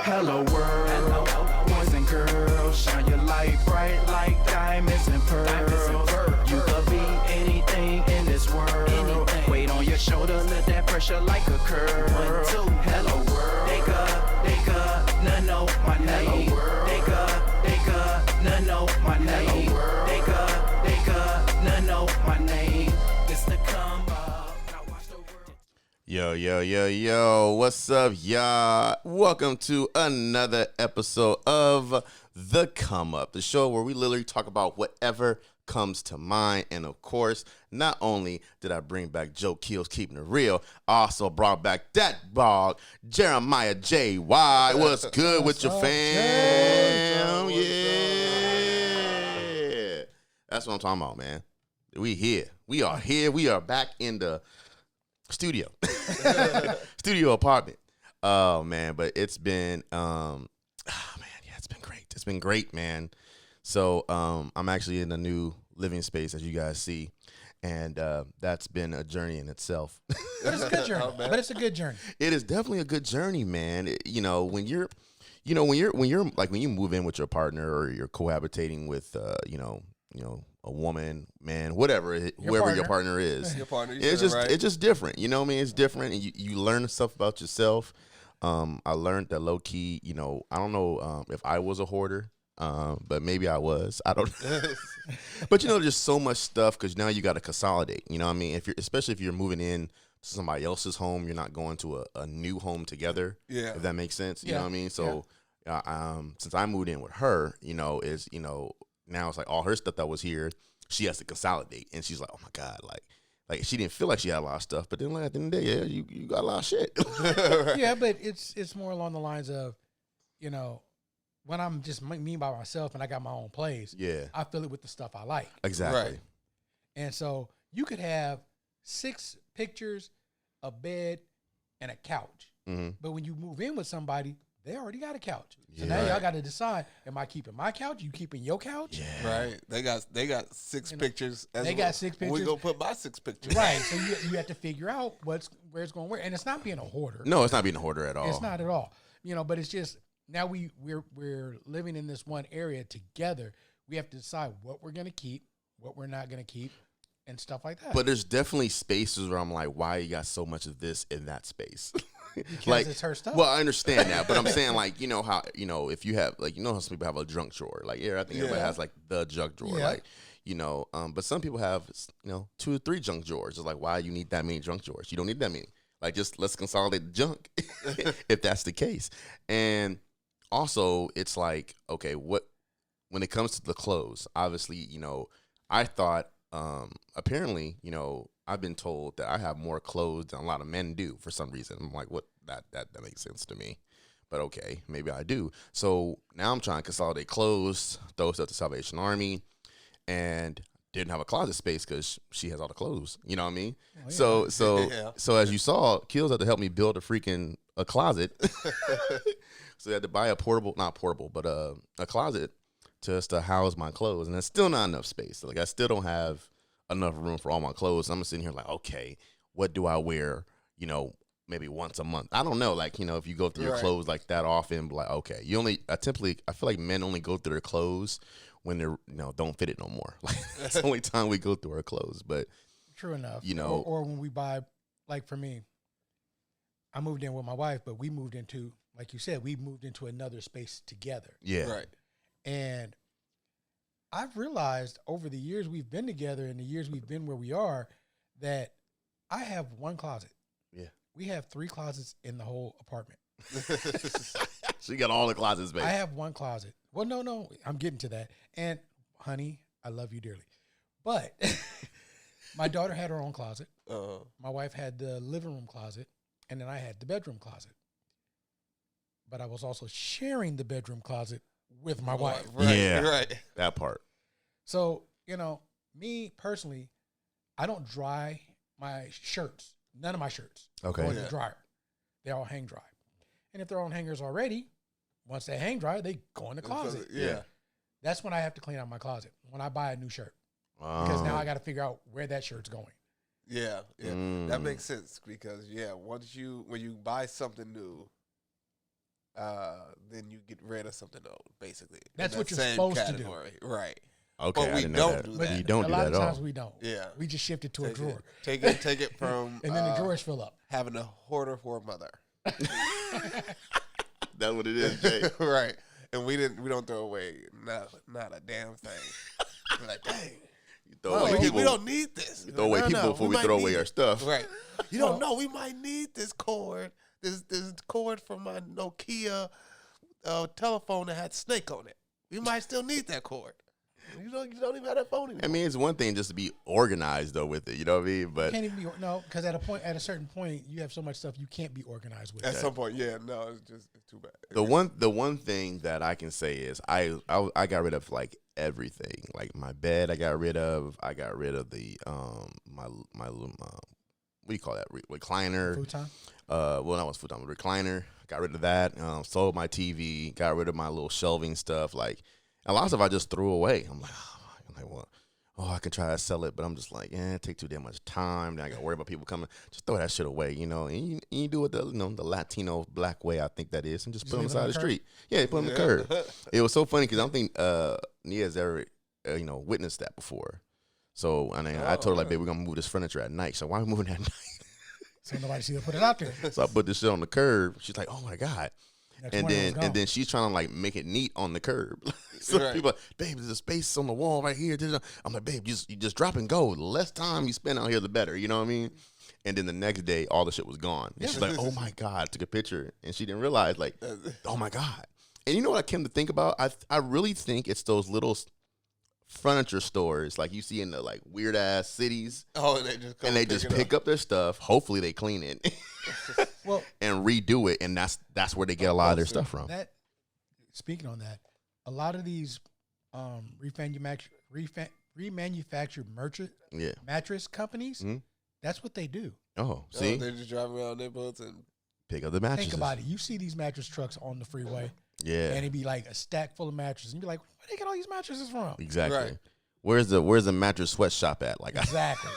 Hello world, boys and girls, shine your light bright like diamonds and pearls. You could be anything in this world. Weight on your shoulder, let that pressure like a curl. Hello world, they got, none know my name. They got, none know my name. They got, none know my name. It's the Come Up. Now watch the world. Yo, what's up, y'all? Welcome to another episode of The Come Up, the show where we literally talk about whatever comes to mind. And of course, not only did I bring back Joe Kilz keeping it real, I also brought back that dog, Jeremiah J.Y. What's good with your fam? Yeah. That's what I'm talking about, man. We here. We are here. We are back in the studio apartment. Oh man, but it's been it's been great, man. So I'm actually in a new living space, as you guys see, and that's been a journey in itself. But it's a good journey. It is definitely a good journey, man. When you move in with your partner or you're cohabitating with a woman, man, whoever, whoever your partner is. Your partner, it's just different. You know what I mean? It's different, and you learn stuff about yourself. I learned that low key, I don't know if I was a hoarder, but maybe I was. I don't know. But there's so much stuff because now you got to consolidate. You know what I mean? Especially if you're moving in to somebody else's home, you're not going to a new home together. Yeah. If that makes sense. You know what I mean? So since I moved in with her, now it's like all her stuff that was here, she has to consolidate. And she's like, oh my God, like she didn't feel like she had a lot of stuff, but then at the end of the day, you got a lot of shit. Right. Yeah, but it's more along the lines of, when I'm just me by myself and I got my own place, I fill it with the stuff I like. Exactly. Right. And so you could have 6 pictures, a bed, and a couch. Mm-hmm. But when you move in with somebody, they already got a couch. So now y'all got to decide, am I keeping my couch? You keeping your couch? Yeah. Right. They got 6 pictures. They got 6 pictures. We going to put my 6 pictures. Right. So you have to figure out where it's going to work. And it's not being a hoarder. No, it's not being a hoarder at all. It's not at all. But it's just, now we're living in this one area together. We have to decide what we're going to keep, what we're not going to keep, and stuff like that. But there's definitely spaces where I'm like, why you got so much of this in that space? Because it's her stuff. Well, I understand that, but I'm saying how if you have how some people have a junk drawer, I think everybody has the junk drawer, but some people have 2 or 3 junk drawers. It's like, why you need that many junk drawers? You don't need that many. Just let's consolidate the junk if that's the case. And also, it's like, okay, when it comes to the clothes, obviously, I thought apparently, I've been told that I have more clothes than a lot of men do for some reason. I'm like, what? That makes sense to me. But okay, maybe I do. So now I'm trying to consolidate clothes, throw stuff to Salvation Army, and didn't have a closet space because she has all the clothes. You know what I mean? Oh, yeah. So as you saw, Kilz had to help me build a closet. So I had to buy a closet just to house my clothes, and it's still not enough space. I still don't have enough room for all my clothes. I'm sitting here like, okay, what do I wear? Maybe once a month. I don't know. If you go through your clothes like that often, okay, I feel like men only go through their clothes when they're don't fit it no more. That's the only time we go through our clothes. But true enough. Or when we buy, for me, I moved in with my wife, but we moved into, like you said, we moved into another space together. Yeah. Right. And I've realized over the years we've been together and the years we've been where we are that I have one closet. Yeah. We have 3 closets in the whole apartment. So you got all the closets, baby. I have one closet. Well, no, I'm getting to that. And honey, I love you dearly. But my daughter had her own closet. My wife had the living room closet. And then I had the bedroom closet. But I was also sharing the bedroom closet with my wife. Right, yeah, right. That part. So, me personally, I don't dry my shirts. None of my shirts go in the dryer. They all hang dry. And if they're on hangers already, once they hang dry, they go in the closet. Yeah. That's when I have to clean out my closet, when I buy a new shirt. Because now I got to figure out where that shirt's going. Yeah. That makes sense because, when you buy something new, then you get rid of something old, basically. That's in what that you're same supposed category. To do. Right. Okay, But I we didn't know don't that. do But that. you don't a do lot that of at times all. we don't. Yeah. We just shift it to a drawer. Take it from And then the drawers fill up. having a hoarder for a mother. That's what it is, Jay. Right. And we don't throw away not a damn thing. We're like, dang. You throw away people. We don't need this. You throw away people before we throw away our stuff. Right. You don't know. We might need this cord. This cord from my Nokia telephone that had Snake on it. We might still need that cord. You don't even have that phone anymore. I mean, it's one thing just to be organized though with it. You know what I mean? But Can't even be because at a certain point, you have so much stuff you can't be organized with. At some point, yeah, no, it's too bad. the one thing that I can say is I got rid of like everything. Like my bed, I got rid of. I got rid of the my what do you call that, recliner? Futon? Well, that was futon, but recliner. Got rid of that. Sold my TV. Got rid of my little shelving stuff. Like a lot of stuff I just threw away. I'm like, well, I can try to sell it, but I'm just like, it take too damn much time. Then I got to worry about people coming. Just throw that shit away, you know. And you do it the Latino black way, I think that is, and just put them on the side of the street. Yeah, put them on the curb. It was so funny because I don't think Nia's ever witnessed that before. So I told her like, babe, we're gonna move this furniture at night. So why are we moving at night? So nobody see her put it out there. So I put this shit on the curb. She's like, oh my God. Next And morning it was gone. then she's trying to like make it neat on the curb. So Right. people are like, babe, there's a space on the wall right here. I'm like, babe, you just drop and go. The less time you spend out here, the better. You know what I mean? And then the next day, all the shit was gone. And she's like, oh my God, took a picture. And she didn't realize, like, oh my God. And you know what I came to think about? I really think it's those little furniture stores like you see in the like weird ass cities. Oh, and they just pick up their stuff. Hopefully they clean it. Well, and redo it, and that's where they get a lot of their stuff from. Speaking on that, a lot of these remanufactured mattress companies, that's what they do. Oh, see, they just drive around neighborhoods and pick up the mattresses. Think about it. You see these mattress trucks on the freeway, yeah, and it'd be like a stack full of mattresses, and you'd be like, where they get all these mattresses from? exactly. Right. Where's the mattress sweatshop at? Like, Exactly.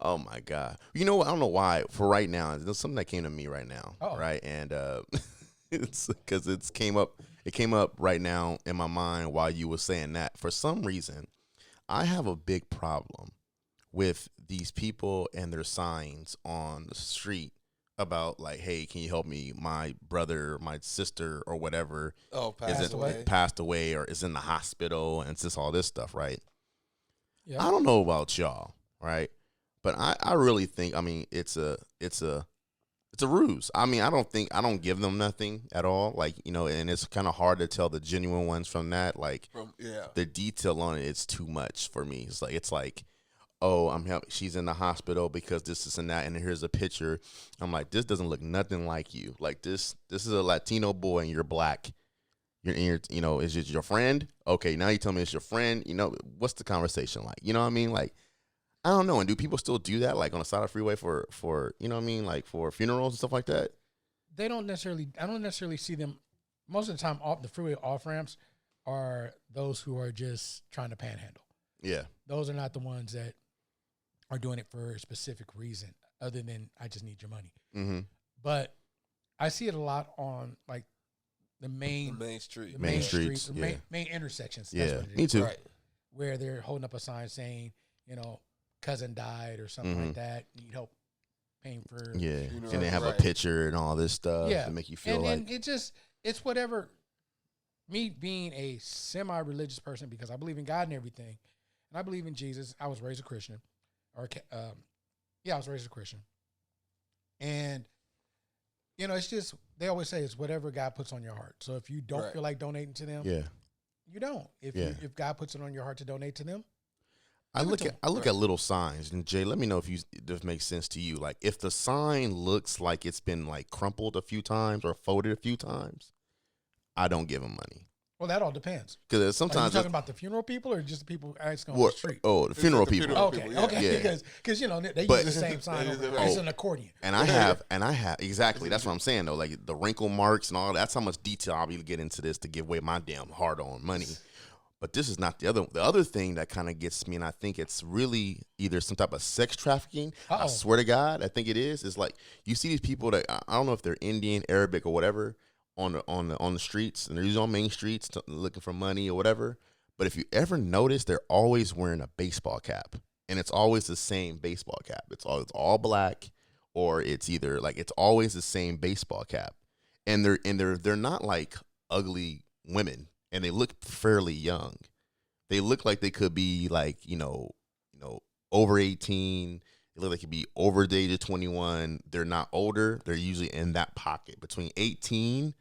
oh my God. You know what? I don't know why. For right now, there's something that came to me right now, right? And it's because it came up right now in my mind while you were saying that. For some reason, I have a big problem with these people and their signs on the street about like, hey, can you help me? My brother, my sister, or whatever passed away or is in the hospital, and it's just all this stuff, right? Yeah. I don't know about y'all, right? But I really think, I mean, it's a ruse. I mean, I don't give them nothing at all. Like, you know, and it's kind of hard to tell the genuine ones from that. Like, the detail on it is too much for me. It's like, oh, she's in the hospital because this and that, and here's a picture. I'm like, this doesn't look nothing like you. Like, this is a Latino boy and you're black. You're you know, is it your friend? Okay, now you tell me it's your friend. You know, what's the conversation like? You know what I mean? Like, I don't know. And do people still do that, like on the side of the freeway for you know what I mean, like for funerals and stuff like that? I don't necessarily see them. Most of the time, off the freeway off ramps are those who are just trying to panhandle. Yeah, those are not the ones that are doing it for a specific reason, other than I just need your money. Mm-hmm. But I see it a lot on like the main streets, main intersections. Yeah, that's what it is. Me too. Right. Where they're holding up a sign saying, you know, cousin died or something like that. Need help paying for. Yeah, and they have a picture and all this stuff to make you feel and it's whatever. Me being a semi-religious person because I believe in God and everything, and I believe in Jesus. I was raised a Christian, I was raised a Christian, and you know, it's just they always say it's whatever God puts on your heart. So if you don't feel like donating to them, you don't. If God puts it on your heart to donate to them. I look at little signs, and Jay, let me know if it makes sense to you. Like if the sign looks like it's been like crumpled a few times or folded a few times, I don't give them money. Well, that all depends. Because sometimes are you talking about the funeral people or just the people asking on the street? Oh, the funeral people. Okay. Yeah. Because you know they use the same sign. It's an accordion. And I have exactly. That's what I'm saying though. Like the wrinkle marks and all. That's how much detail I'll be get into this to give away my damn hard-earned money. But this is not the other. The other thing that kind of gets me, and I think it's really either some type of sex trafficking. I swear to God, I think it is. It's like you see these people that I don't know if they're Indian, Arabic, or whatever, on the streets, and they're usually on main streets looking for money or whatever. But if you ever notice, they're always wearing a baseball cap, and it's always the same baseball cap. It's all black, or it's either like it's always the same baseball cap, and they're not like ugly women, and they look fairly young. They look like they could be like over 18. They look like they could be over the age of 21. They're not older. They're usually in that pocket between 18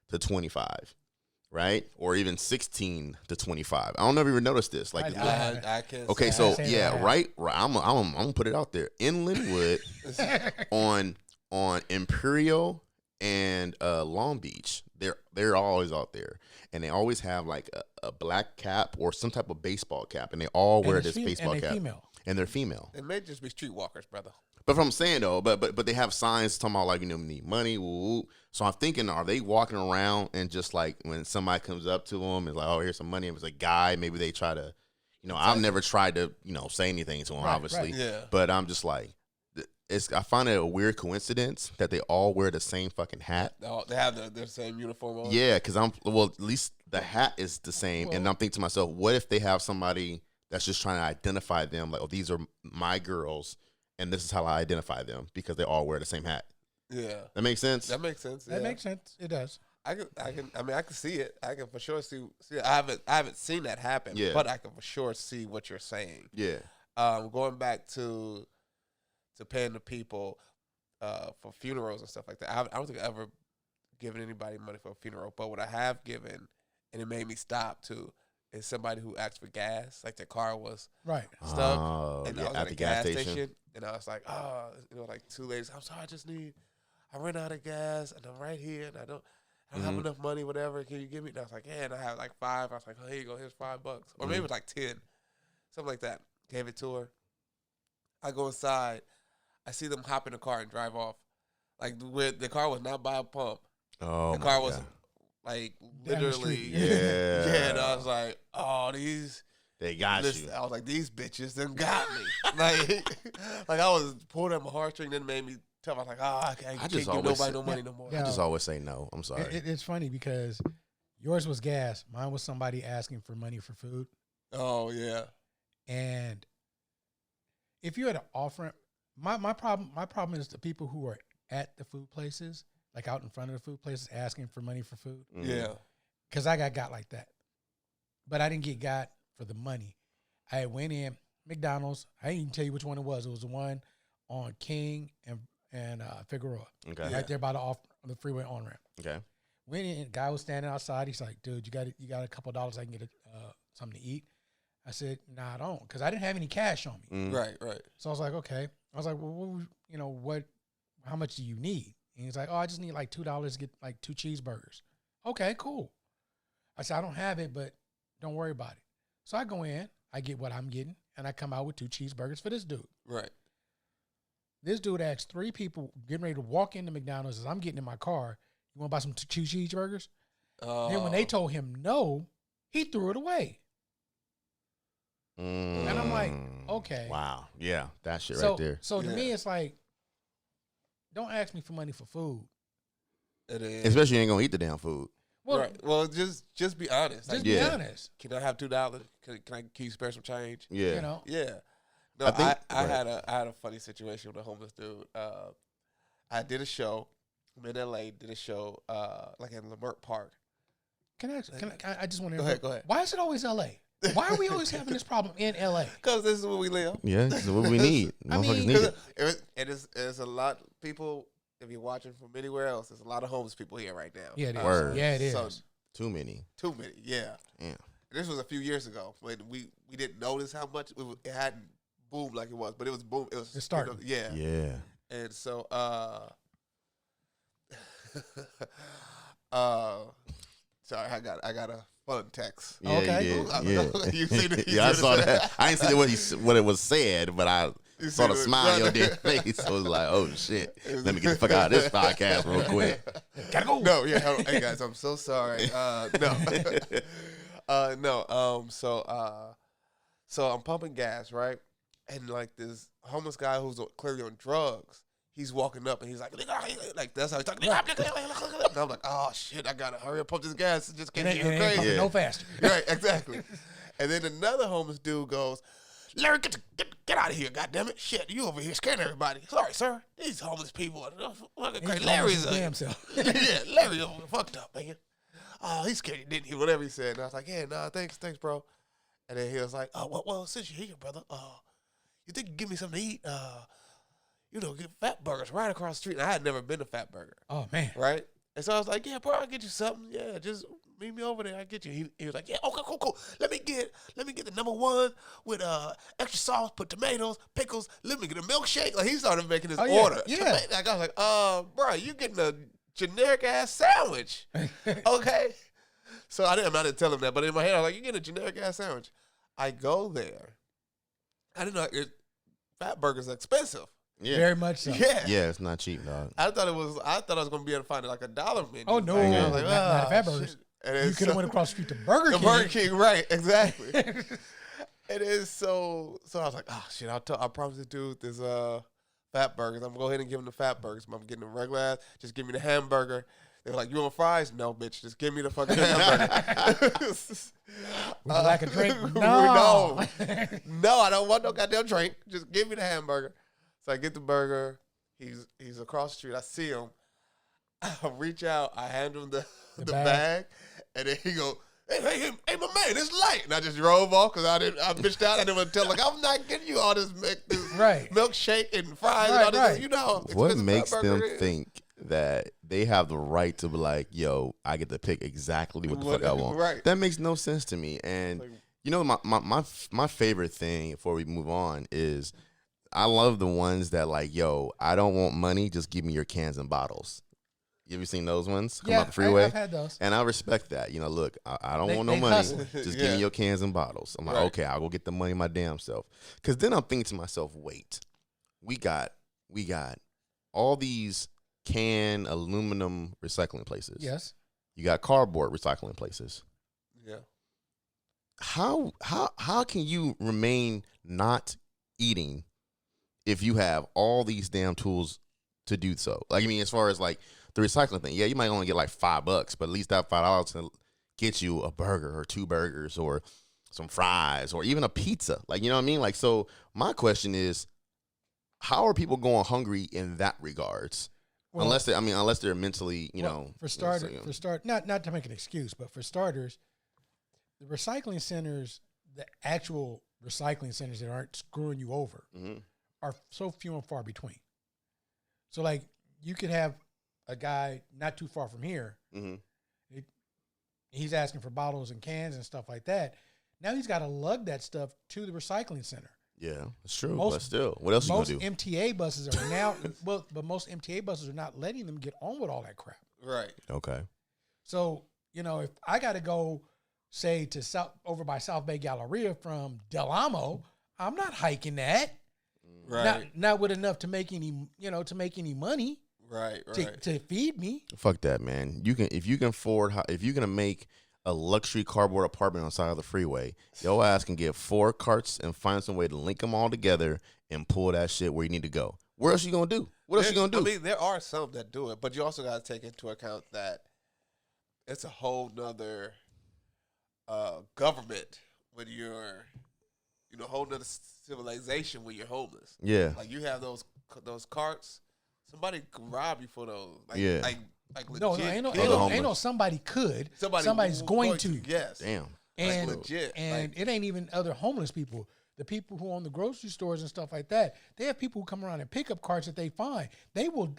to 25. Right, or even 16 to 25. I don't know if you ever noticed this. Like, I can. Okay, so yeah, right. I'm gonna put it out there in Linwood, on Imperial and Long Beach. They're always out there, and they always have like a black cap or some type of baseball cap, and they all wear this baseball cap. And they're female. It may just be streetwalkers, brother. But what I'm saying though, but they have signs talking about like need money. Woo. So I'm thinking, are they walking around and just like when somebody comes up to them and like, oh, here's some money, and it's a guy, maybe they try to, I've never tried to say anything to them, obviously. Right. Yeah. But I'm just like, I find it a weird coincidence that they all wear the same fucking hat. They have their same uniform on. Yeah, because at least the hat is the same, and I'm thinking to myself, what if they have somebody that's just trying to identify them, like, oh, these are my girls. And this is how I identify them because they all wear the same hat. Yeah, that makes sense. That makes sense. That makes sense. It does. I can see it. I can for sure see. I haven't seen that happen. Yeah. But I can for sure see what you're saying. Yeah. Going back to paying the people for funerals and stuff like that. I don't think I've ever given anybody money for a funeral. But what I have given, and it made me stop too, is somebody who asked for gas, like their car was stuck, and I was at a gas station. And I was like, like two ladies, I'm sorry, I ran out of gas, and I'm right here, and I don't have enough money, whatever. Can you give me? And I was like, yeah, and I have like $5. I was like, oh, here you go, here's $5. Or maybe it was like 10, something like that. Gave it to her. I go inside. I see them hop in the car and drive off. Like, the car was not by a pump. Oh, the car was like literally, yeah. And I was like, oh, these. They got you. I was like, these bitches done got me. like I was pulling at my heartstring, then made me tell me, I was like, I can't give nobody no money no more. I just always say no. I'm sorry. It's funny because yours was gas. Mine was somebody asking for money for food. Oh, yeah. And if you had an offer, my problem is the people who are at the food places, like out in front of the food places, asking for money for food. Yeah. Because I got like that. But I didn't get got for the money. I went in McDonald's. I didn't even tell you which one it was. It was the one on King and Figueroa. Okay. Right there by the freeway on ramp. Okay. Went in. Guy was standing outside. He's like, "Dude, you got a couple $. I can get something to eat." I said, "Nah, I don't," because I didn't have any cash on me. Right. So I was like, "Okay." I was like, "Well, what? How much do you need?" And he's like, "Oh, I just need like $2 to get like 2 cheeseburgers." Okay, cool. I said, "I don't have it, but don't worry about it." So I go in, I get what I'm getting, and I come out with 2 cheeseburgers for this dude. Right. This dude asked 3 people getting ready to walk into McDonald's as I'm getting in my car, "You want to buy some 2 cheeseburgers?" Then when they told him no, he threw it away. And I'm like, okay. Wow. Yeah, that shit right there. So to me, it's like, don't ask me for money for food. It is. Especially you ain't going to eat the damn food. Well, right. Well, just be honest. Just be honest. Can I have $2? Can you spare some change? Yeah. Yeah. No, I had a funny situation with a homeless dude. I did a show. I'm in LA. Did a show like in Lamert Park. I just want to go ahead. Why is it always LA? Why are we always having this problem in LA? Because this is where we live. Yeah, this is what we need. Motherfuckers need it. It's a lot of people. If you're watching from anywhere else, there's a lot of homeless people here right now. Yeah, it is. Yeah, it is. So, too many. Yeah. This was a few years ago when we didn't notice how much it hadn't boomed like it was, but it was boom. It started. Yeah. And so, sorry, I got a fun text. Yeah, okay. Yeah. You see the, I saw that. I didn't see what it was said, but I saw the smile on your dead face. So it was like, oh shit, let me get the fuck out of this podcast real quick. Gotta go. No, yeah. Hey guys, I'm so sorry. So I'm pumping gas, right? And like this homeless guy who's clearly on drugs, he's walking up and he's like that's how he's talking. And I'm like, oh shit, I gotta hurry up, pump this gas. It just can't get crazy. No faster. Right, exactly. And then another homeless dude goes, Larry, get out of here, goddammit. Shit, you over here scaring everybody. Sorry, sir. These homeless people are fucking crazy. Larry's damn self. yeah, Larry's fucked up, man. Oh, he's scared, didn't he? Whatever he said. And I was like, yeah, nah, thanks, bro. And then he was like, oh, well, since you're here, brother, you think you give me something to eat? Get Fat Burgers right across the street. And I had never been to Fat Burger. Oh, man. Right? And so I was like, yeah, bro, I'll get you something. Yeah, just meet me over there. I'll get you. He was like, yeah, okay, cool. Let me get the number one with extra sauce, put tomatoes, pickles. Let me get a milkshake. Like, he started making his order. Yeah. Like, I was like, bro, you getting a generic-ass sandwich. Okay? So I didn't tell him that, but in my head, I was like, you getting a generic-ass sandwich. I go there. I didn't know Fat Burger's expensive. Yeah. Very much so. Yeah, it's not cheap, dog. I thought I was gonna be able to find it like $1 menu. Oh no, I was like, not at Fat Burgers. You could have went across the street to Burger King. Burger King, right? Exactly. It is so. So I was like, oh shit! I promised this dude this Fat Burgers. I'm gonna go ahead and give him the Fat Burgers. I'm getting the regular ass. Just give me the hamburger. They're like, you want fries? No, bitch. Just give me the fucking hamburger. Would you like a drink? No, I don't want no goddamn drink. Just give me the hamburger. So I get the burger. He's across the street. I see him. I reach out. I hand him the bag, and then he go, hey, my man, it's light. And I just drove off because I bitched out. I didn't want to tell, like, I'm not getting you all this milkshake and fries and all this. Right. You know, what makes them think that they have the right to be like, yo, I get to pick exactly what the fuck I want? Right. That makes no sense to me. And my favorite thing before we move on is I love the ones that like, yo, I don't want money, just give me your cans and bottles. You ever seen those ones come out the freeway? I've had those. And I respect that. Look, I don't want no money. hustle. Just give me your cans and bottles. I'm like, okay, I'll go get the money my damn self. Because then I'm thinking to myself, wait, we got all these can aluminum recycling places. Yes. You got cardboard recycling places. Yeah. How can you remain not eating if you have all these damn tools to do so? Like, I mean, as far as like the recycling thing, yeah, you might only get like $5, but at least that $5 can get you a burger or 2 burgers or some fries or even a pizza. Like, you know what I mean? Like, so my question is, how are people going hungry in that regards? Well, unless they're mentally, For starters, not to make an excuse, but for starters, the recycling centers, the actual recycling centers that aren't screwing you over, are so few and far between. So, like, you could have a guy not too far from here. He's asking for bottles and cans and stuff like that. Now he's got to lug that stuff to the recycling center. Yeah, that's true. But still, what else are you gonna do? Most MTA buses are now, but most MTA buses are not letting them get on with all that crap. Right. Okay. So, if I got to go, say, to over by South Bay Galleria from Del Amo, I'm not hiking that. Right. Not with enough to make any money. Right. To feed me. Fuck that, man. If you're gonna make a luxury cardboard apartment on the side of the freeway, your ass can get 4 carts and find some way to link them all together and pull that shit where you need to go. What else you gonna do? I mean, there are some that do it, but you also got to take into account that it's a whole nother government when you're, whole nother civilization when you're homeless. Yeah. Like, you have those carts. Somebody can rob you for those. Like, yeah. Like legit. No, ain't no somebody could. Somebody's going to. Yes. Damn. And like legit. And it ain't even other homeless people. The people who own the grocery stores and stuff like that, they have people who come around and pick up carts that they find.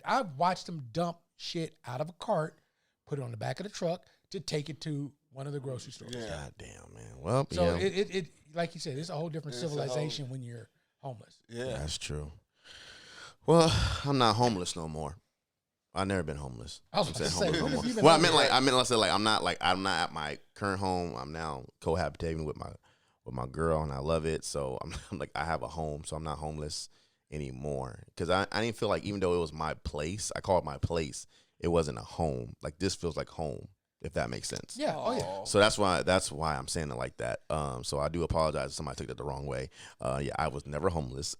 I've watched them dump shit out of a cart, put it on the back of the truck to take it to one of the grocery stores. Yeah. God damn, man. Well, so it like you said, it's a whole different civilization when you're homeless. Yeah. That's true. Well, I'm not homeless no more. I've never been homeless. I was about to say, no more. Well, I meant I'm not at my current home. I'm now cohabitating with my girl, and I love it. So I'm like, I have a home, so I'm not homeless anymore. Because I didn't feel like, even though it was my place, I call it my place, it wasn't a home. Like, this feels like home. if that makes sense. Yeah. Oh yeah. So that's why I'm saying it like that. So I do apologize if somebody took that the wrong way. Yeah, I was never homeless,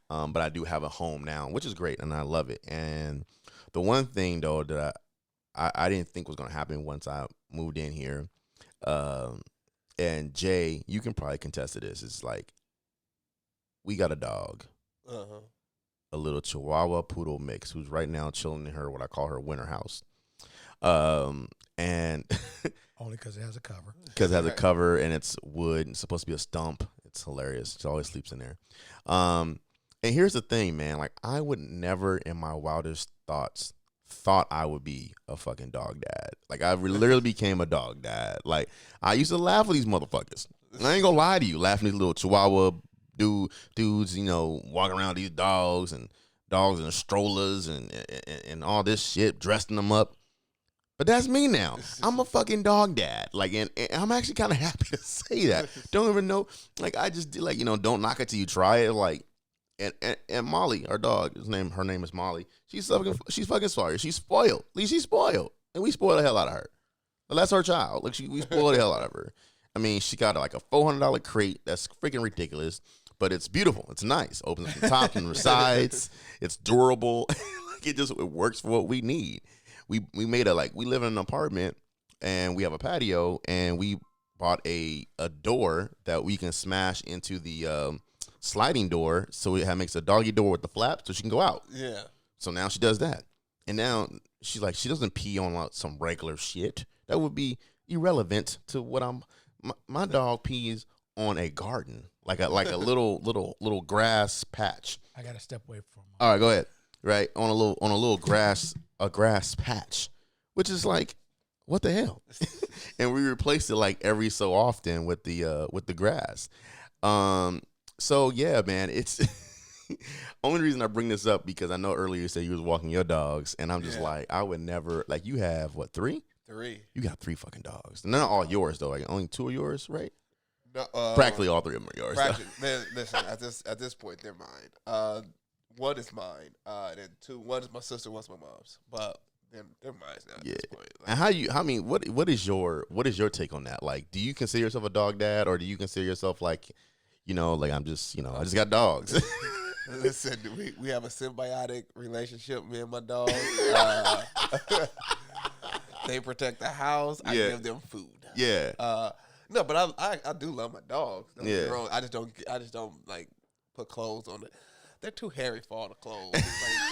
but I do have a home now, which is great, and I love it. And the one thing though that I didn't think was gonna happen once I moved in here, and Jay, you can probably contest to this. It's like we got a dog, a little Chihuahua Poodle mix, who's right now chilling in what I call her winter house. And only because it has a cover. Because it has a cover and it's wood and it's supposed to be a stump. It's hilarious. She always sleeps in there. And here's the thing, man. Like, I would never in my wildest thoughts thought I would be a fucking dog dad. Like, I literally became a dog dad. Like, I used to laugh with these motherfuckers. And I ain't gonna lie to you, laughing at these little Chihuahua dudes, walking around these dogs and the strollers and all this shit, dressing them up. But that's me now. I'm a fucking dog dad. Like, and I'm actually kind of happy to say that. Don't even know. Like, I just like, don't knock it till you try it. Like, and Molly, our dog, her name is Molly. She's fucking sorry. She's spoiled. At least she's spoiled, and we spoil the hell out of her. Well, that's our child. Like, we spoil the hell out of her. I mean, she got like a $400 crate. That's freaking ridiculous, but it's beautiful. It's nice. Opens up the top and the sides. It's durable. Like, it works for what we need. We live in an apartment and we have a patio, and we bought a door that we can smash into the sliding door, so it makes a doggy door with the flap so she can go out. Yeah. So now she does that. And now she's like, she doesn't pee on some regular shit. That would be irrelevant to what my dog pees on a garden, like a little grass patch. I gotta step away from. All right, go ahead. Right, on a little grass patch, which is like, what the hell? And we replaced it like every so often with the grass. So yeah, man, it's only reason I bring this up because I know earlier you said you was walking your dogs, and I'm just like, I would never, like, you have what, 3? 3. You got 3 fucking dogs. Not all yours though. Like, only 2 of yours, right? No, practically all 3 of them are yours. Man, listen, at this point, they're mine. 1 is mine. Then 2. 1 is my sister. 1's my mom's. But they're mine now at this point. Like, and what is your take on that? Like, do you consider yourself a dog dad, or do you consider yourself like, like I'm just, I just got dogs? Listen, we have a symbiotic relationship, me and my dog. They protect the house. I give them food. Yeah. No, but I do love my dogs. Don't get me Yeah. wrong. I just don't like put clothes on it. They're too hairy for all the clothes. Like,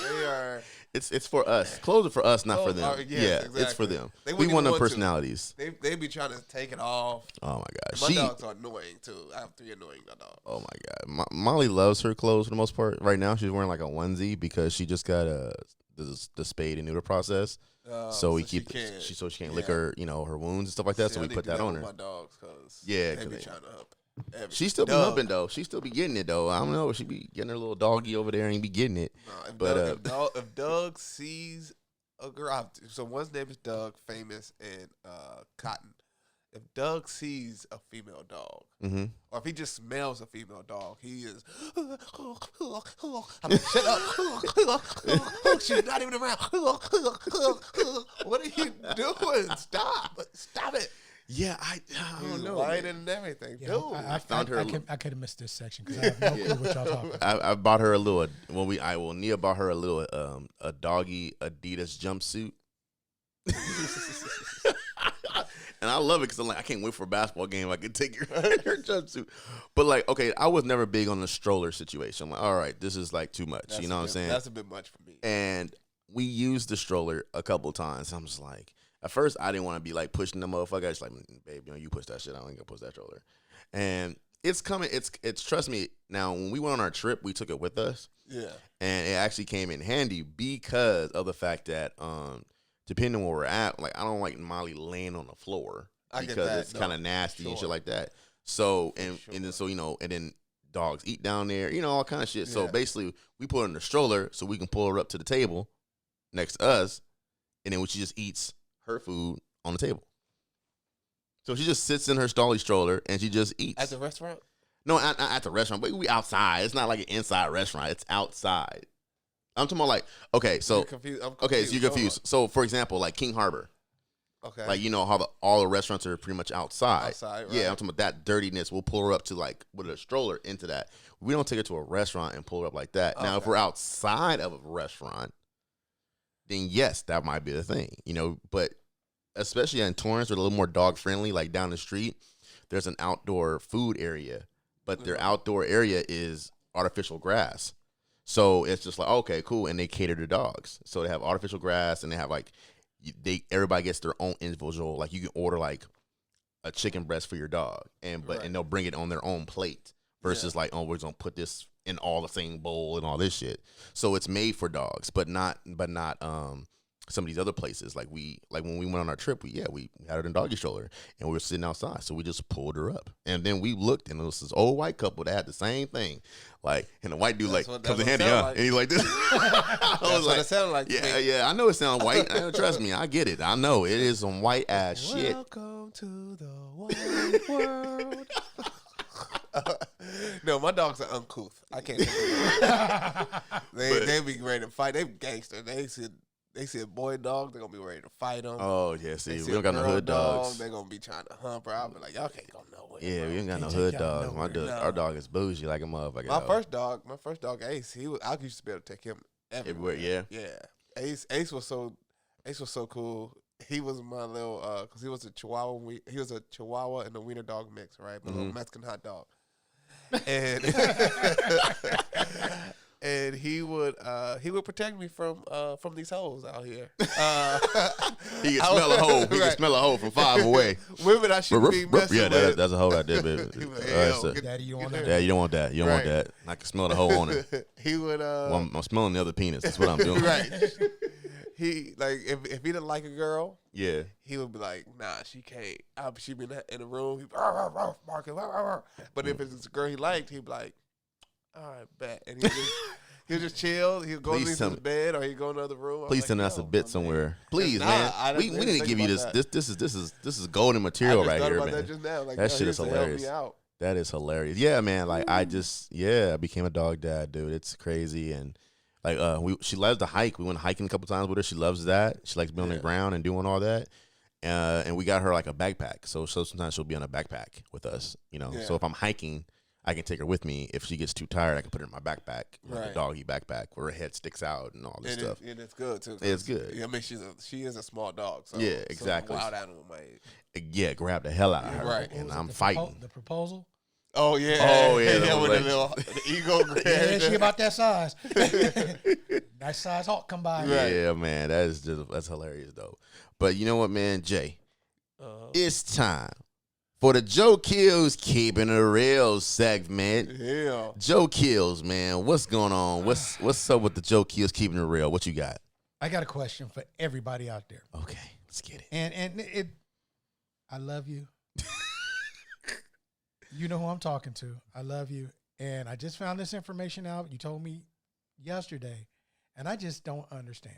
they are. It's for us. Clothes are for us, not for them. Exactly. It's for them. They We wouldn't want even them want to. personalities. They be trying to take it off. Oh my god. My dogs are annoying too. I have 3 annoying dogs. Oh my god. Molly loves her clothes for the most part. Right now, she's wearing like a onesie because she just got the spade and neuter process. So we keep so she can't lick her her wounds and stuff like that. So we put that on her. My dogs, cause Yeah, they be trying to up. She still be humping though. She still be getting it though. I don't know. She be getting her little doggy over there and be getting it. If Doug sees a girl, so one's name is Doug, famous, and Cotton. If Doug sees a female dog, or if he just smells a female dog, he is. I'm like, shut up! She's not even around. What are you doing? Stop it! Yeah, I don't know. Whining and everything, Yeah, dude. I found her. I could have missed this section because I have no clue what y'all talking about. I bought her a little. Nia bought her a little a doggy Adidas jumpsuit. And I love it because I'm like, I can't wait for a basketball game. I can take her jumpsuit. But like, okay, I was never big on the stroller situation. I'm like, all right, this is like too much. You know what I'm saying? That's a bit much for me. And we used the stroller a couple times. I'm just like, at first I didn't want to be like pushing the motherfucker. I was like, babe, you push that shit. I ain't gonna push that stroller. And it's coming. It's trust me. Now, when we went on our trip, we took it with us. Yeah. And it actually came in handy because of the fact that depending on where we're at, like I don't like Molly laying on the floor because it's kind of nasty and shit like that. So and then and then dogs eat down there, all kind of shit. Yeah. So basically, we put her in the stroller so we can pull her up to the table next to us, and then she just eats her food on the table. So she just sits in her stroller and she just eats at the restaurant. No, not at the restaurant, but we outside. It's not like an inside restaurant. It's outside. I'm talking about like, okay, so I'm confused. Okay, so you're confused. So for example, like King Harbor, Okay. Like, you know how all the restaurants are pretty much outside. Outside, right. Yeah, I'm talking about that dirtiness. We'll pull her up to like with a stroller into that. We don't take her to a restaurant and pull her up like that. Now, if we're outside of a restaurant, then yes, that might be the thing, you know. But especially in Torrance, they're a little more dog friendly. Like down the street, there's an outdoor food area, but their outdoor area is artificial grass. So it's just like, okay, cool, and they cater to dogs. So they have artificial grass, and they have like everybody gets their own individual. Like you can order like a chicken breast for your dog, and they'll bring it on their own plate versus like, oh, we're gonna put this in all the same bowl and all this shit. So it's made for dogs, but not some of these other places. Like when we went on our trip, we had her in a doggy stroller and we were sitting outside, so we just pulled her up, and then we looked, and it was this old white couple that had the same thing. Like, and the white dude comes in handy, and he's like this. I was like, it sounded like. Yeah, I know it sounds white. Trust me, I get it. I know it is some white ass shit. Welcome to the white world. No, my dogs are uncouth. I can't. They be ready to fight. They gangster. They see a boy dog, they're gonna be ready to fight them. Oh yeah, see we don't got no hood dogs. They're gonna be trying to hump her. I'll be like, y'all can't go nowhere. Yeah, we ain't got no hood dogs. Our dog is bougie like a motherfucker. My first dog, Ace. I used to be able to take him everywhere. Yeah. Ace was so cool. He was my little because he was a Chihuahua. He was a Chihuahua and a wiener dog mix, right? A little Mexican hot dog. And and he would protect me from these hoes out here. He can smell a hoe. He can smell a hoe from 5 away. Women I should be messing with. That's a hoe right there, baby. Daddy, you want that? Dad, you don't want that. You don't want that. I can smell the hoe on it. He would. I'm smelling the other penis. That's what I'm doing. Right. He like if he didn't like a girl, yeah, he would be like, nah, she can't. She be in the room, he'd barking. But if it's a girl he liked, he'd be like, all right, bet. And he'll just chill. He'll go into the bed or he'll go in the other room. Please send us a bit somewhere, please, man. We need to give you this. This is golden material right here, man. That shit is hilarious. That is hilarious. Yeah, man. Like I became a dog dad, dude. It's crazy. And like she loves to hike. We went hiking a couple times with her. She loves that. She likes being on the ground and doing all that. And we got her like a backpack. So sometimes she'll be on a backpack with us, you know. Yeah. So if I'm hiking, I can take her with me. If she gets too tired, I can put her in my backpack, like a doggy backpack, where her head sticks out and all this stuff. And it's good too. It's good. I mean, she is a small dog. So yeah, exactly. Wild animal might. Yeah, grab the hell out of her. Right. And I'm fighting. The proposal. Oh yeah. Yeah, with the ego. Yeah, she about that size. Nice size hawk come by. Right. Yeah, man, that's hilarious though. But you know what, man, Jay, it's time for the Joe Kilz Keeping It Real segment. Yeah. Joe Kilz, man, what's going on? What's up with the Joe Kilz Keeping It Real? What you got? I got a question for everybody out there. Okay, let's get it. And I love you. You know who I'm talking to. I love you. And I just found this information out. You told me yesterday, and I just don't understand.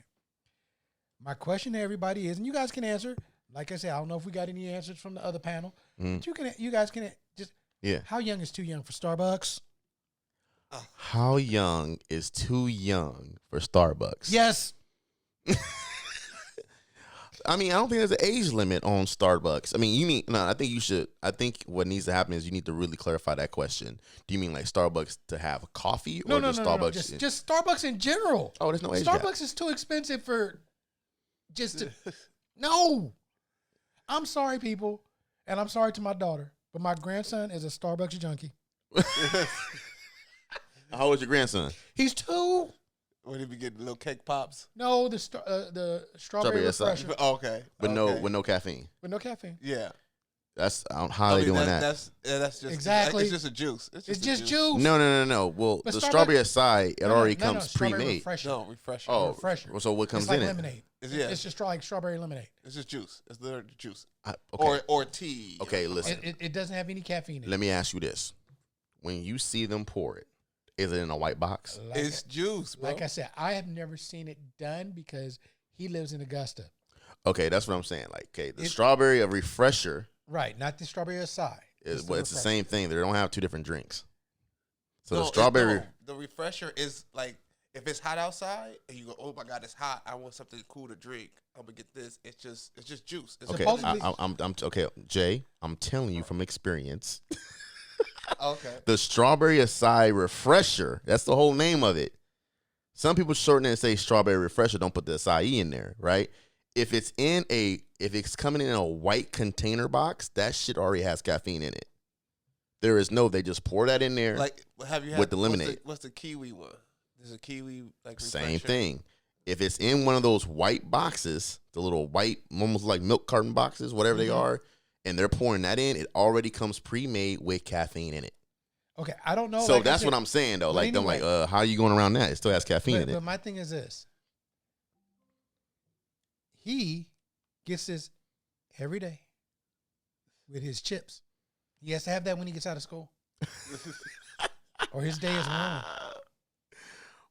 My question to everybody is, and you guys can answer. Like I said, I don't know if we got any answers from the other panel. But you guys can just. Yeah. How young is too young for Starbucks? How young is too young for Starbucks? Yes. I mean, I don't think there's an age limit on Starbucks. I mean, I think you should. I think what needs to happen is you need to really clarify that question. Do you mean like Starbucks to have coffee or just Starbucks? No. Just Starbucks in general. Oh, there's no age Starbucks gap. is too expensive for just to. No. I'm sorry, people. And I'm sorry to my daughter. But my grandson is a Starbucks junkie. How old is your grandson? He's 2. What if you get little cake pops? No, the strawberry refresher. Okay. With no caffeine. With no caffeine. Yeah. That's how they doing that. That's just exactly. It's just a juice. It's just juice. No. Well, the strawberry acai, it already comes pre-made. Refresher. No, refresher. Oh, refresher. So what comes it's like in lemonade. It's just like strawberry lemonade. It's just juice. It's literally juice. Okay. Or tea. Okay, listen. It doesn't have any caffeine in it. Let me ask you this: when you see them pour it, is it in a white box? It's juice, bro. Like I said, I have never seen it done because he lives in Augusta. Okay, that's what I'm saying. Like, okay, the strawberry refresher. Right, not the strawberry acai. It's the same thing. They don't have two different drinks. So No, the strawberry. the refresher is like if it's hot outside and you go, oh my God, it's hot. I want something cool to drink. I'm gonna get this. It's just juice. It's Okay, I'm okay, Jay. I'm telling you from experience. okay. The strawberry acai refresher. That's the whole name of it. Some people shorten it and say strawberry refresher. Don't put the acai in there, right? If it's coming in a white container box, that shit already has caffeine in it. There is no. They just pour that in there. Like, have you had with the lemonade? What's the kiwi one? There's a kiwi like same refresher. thing. If it's in one of those white boxes, the little white, almost like milk carton boxes, whatever they are, and they're pouring that in, it already comes pre-made with caffeine in it. Okay, I don't know. So like that's what I'm saying though. Like, anyway, I'm like, how are you going around that? It still has caffeine in it. But my thing is this: he gets this every day with his chips. He has to have that when he gets out of school, or his day is ruined.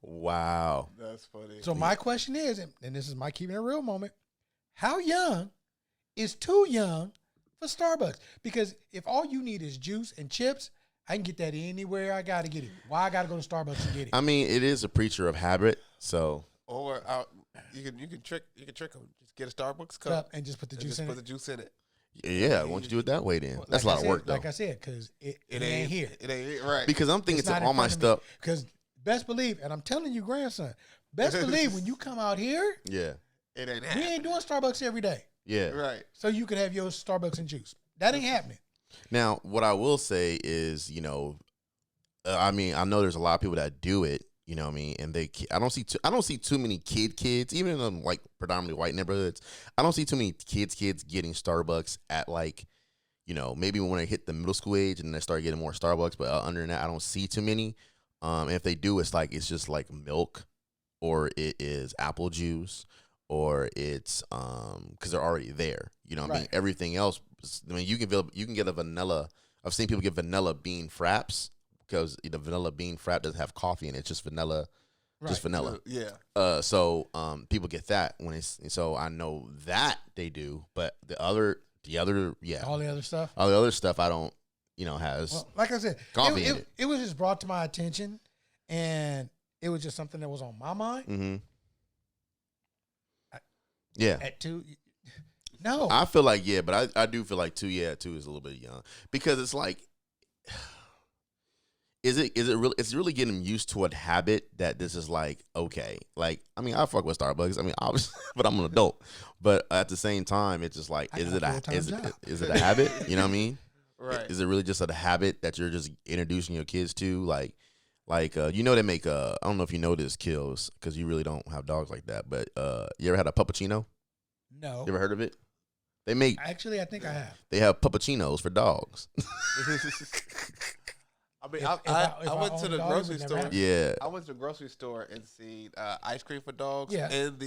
Wow, that's funny. So my question is, and this is my keeping it real moment: how young is too young for Starbucks? Because if all you need is juice and chips, I can get that anywhere I got to get it. Why I got to go to Starbucks and get it? I mean, it is a preacher of habit, so. Or you can trick them. Just get a Starbucks cup and just put the juice in it. Put the juice in it. Yeah, why don't you do it that way then? That's a lot of work though. Like I said, because it ain't here. It ain't right. Because I'm thinking to all my stuff. Because best believe, and I'm telling you, grandson, best believe when you come out here, yeah, it ain't. We ain't doing Starbucks every day. Yeah, right. So you can have your Starbucks and juice. That ain't happening. Now, what I will say is, I mean, I know there's a lot of people that do it. You know what I mean? And I don't see too many kids, even in them like predominantly white neighborhoods. I don't see too many kids getting Starbucks at like, maybe when they hit the middle school age and they start getting more Starbucks. But under that, I don't see too many. And if they do, it's just like milk, or it is apple juice, or it's because they're already there. You know what I mean? Everything else. I mean, you can get a vanilla. I've seen people get vanilla bean fraps. Because the vanilla bean frap doesn't have coffee in it, it's just vanilla, just vanilla. Yeah. So people get that so I know that they do, but the other, yeah. All the other stuff, I don't, has. Like I said, coffee in it. It was just brought to my attention, and it was just something that was on my mind. Mm-hmm. Yeah. At 2, no. I feel like but I do feel like 2 is a little bit young because it's like. Is it really? It's really getting used to a habit that this is like okay. Like I mean, I fuck with Starbucks. I mean, obviously, but I'm an adult. But at the same time, it's just like, is it a habit? You know what I mean? Right. Is it really just a habit that you're just introducing your kids to? Like they make I don't know if you know this, Kilz, because you really don't have dogs like that. But you ever had a puppuccino? No. You ever heard of it? They make. Actually, I think I have. They have puppuccinos for dogs. I mean, I went to the grocery store. Yeah. I went to the grocery store and seen ice cream for dogs. Yeah. And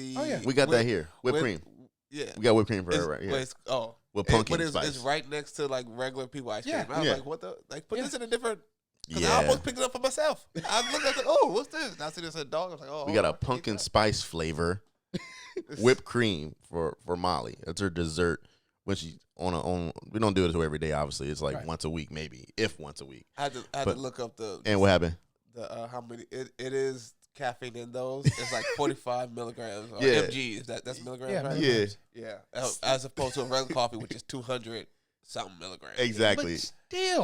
we got that here. Whipped cream. Yeah. We got whipped cream for her right here. With pumpkin spice. It's right next to like regular people ice cream. I was like, what the? Like, put this in a different. Yeah. I almost picked it up for myself. I was looking at it, oh, what's this? And I see this a dog. I was like, oh. We got a pumpkin spice flavor whipped cream for Molly. That's her dessert. When she's on, we don't do it every day. Obviously, it's like once a week, maybe if once a week. I had to look up and what happened? How many? It is caffeine in those. It's like 45 milligrams. Or mgs. That's milligrams, right? Milligrams. Yeah. As opposed to a regular coffee, which is 200 something milligrams. Exactly.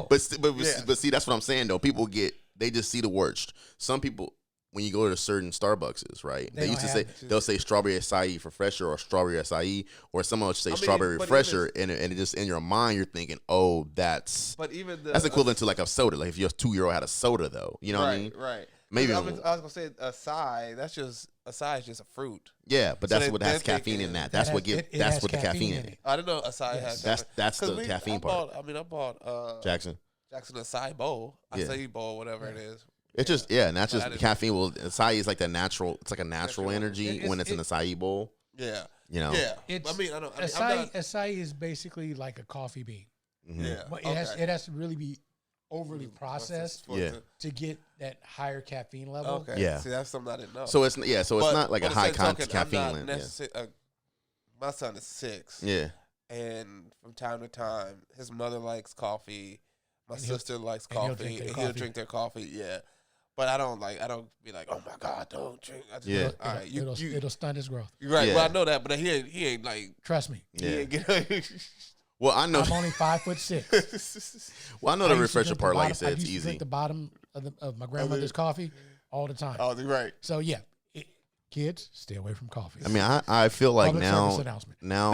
But still, but see, that's what I'm saying though. People they just see the words. Some people. When you go to certain Starbucks, right? They used to say they'll say strawberry acai refresher or strawberry acai, or someone will say strawberry refresher, and it just in your mind you're thinking, oh, that's equivalent to like a soda. Like if your 2-year-old had a soda, though, you know what I mean? Right. Maybe I was gonna say acai. Acai is just a fruit. Yeah, but that's what has caffeine in that. That's what the caffeine in it. I didn't know acai has. That's the caffeine part. I bought Jackson acai bowl, acai bowl, whatever it is. It's just and that's just caffeine. Well, acai is like it's like a natural energy when it's in the acai bowl. Yeah, Yeah. Acai is basically like a coffee bean. Mm-hmm. Yeah, but it has to really be overly processed to get that higher caffeine level. Okay, yeah. See, that's something I didn't know. So it's not like a high content caffeine. My son is 6. Yeah, and from time to time, his mother likes coffee. My sister likes coffee, and he'll drink their coffee. Yeah. But I don't be like, oh my God, don't drink. I just all right, it'll stunt his growth. You're right. Yeah. Well, I know that, but he ain't like. Trust me. Yeah. He ain't Well, I know. I'm only 5'6". Well, I know the refresher part, like you said, it's I used to easy. drink the bottom of my grandmother's coffee all the time. Oh, right. So yeah, kids, stay away from coffee. I mean, I feel like Public service announcement. now